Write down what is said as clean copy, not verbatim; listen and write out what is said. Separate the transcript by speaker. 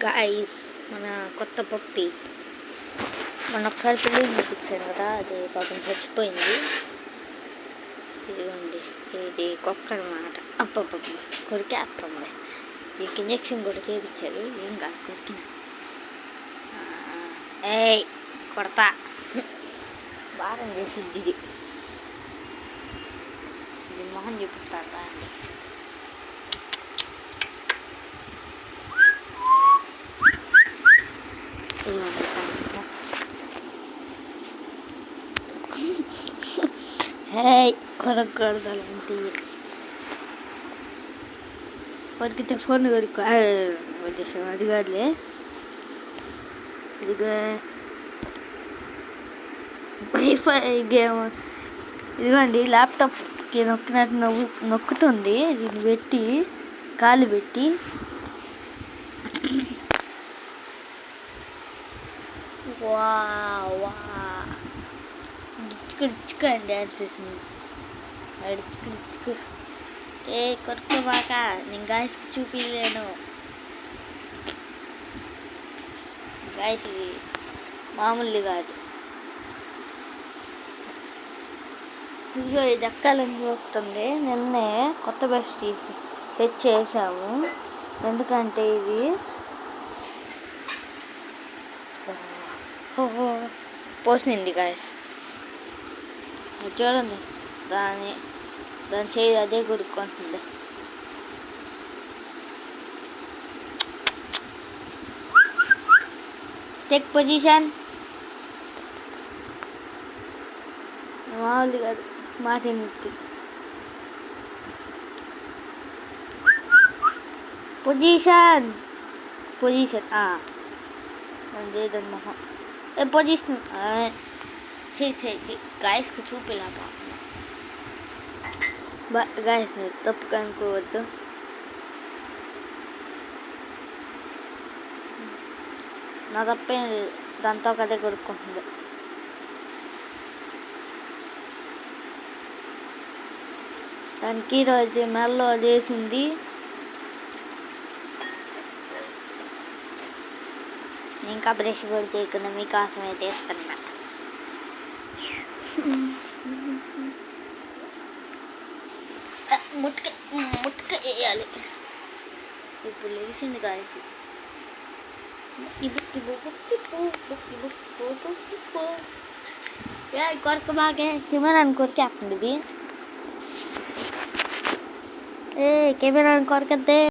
Speaker 1: Guys మన కొత్త పప్పి మొన్న ఒకసారి పిల్లలు చూపించాను కదా, అది పాపం చచ్చిపోయింది. ఇదిగోండి, ఇది కుక్క అనమాట. అప్పప్ప కొరికేస్తుంది. దీనికి ఇంజక్షన్ కూడా చేయించారు. ఏం కాదు, కొరికిన ఏయ్ కొడతా భారం చేసిద్ది. ఇది మొహం చూపిస్తారా అండి. హే కొరకూడదు అలాంటి కొరికితే ఫోన్ కొరుకు వచ్చేసాం. అది కాదులే, ఇదిగో వైఫై గేమ్. ఇదిగోండి, ల్యాప్టాప్కి నొక్కినట్టు నొక్కుతుంది. దీన్ని పెట్టి కాలు పెట్టి వా వా డిచ్చుకు అని డ్యాన్స్ చేసింది. డిచ్చుకు ఏ కొట్టుకోమాక, నేను గాయస్కి చూపించలేను. గాయస్ మామూలు కాదు. ఇదిగో ఇది ఎక్కాలని చూస్తుంది. నిన్నే కొత్త బస్ తెచ్చేసాము. ఎందుకంటే ఇది పోసింది గాయస్. చూడండి, దాని చేయి అదే కొడుకుంటుంది. Take position. మామూలు కాదు, మాట నిత్తి. పొజిషన్ లేదని మొహం. పొజిషన్ గాయస్కి చూపిలాట. గాయస్ మీరు తప్పు కనుక్కోవద్దు. నా తప్పే, దాంతో కదే కొడుకుంటుంది. దానికి రోజు మెల్లో చేసింది. ఇంకా బ్రష్ కూడా చేయకుండా మీకోసమే తీస్తున్నా. ముట్క వేయాలి. ఇప్పుడు లేచింది కాసి. కొరక బాగా కెమెరాని కొరికేస్తుంది ఇది. కెమెరాని కొరకద్దే.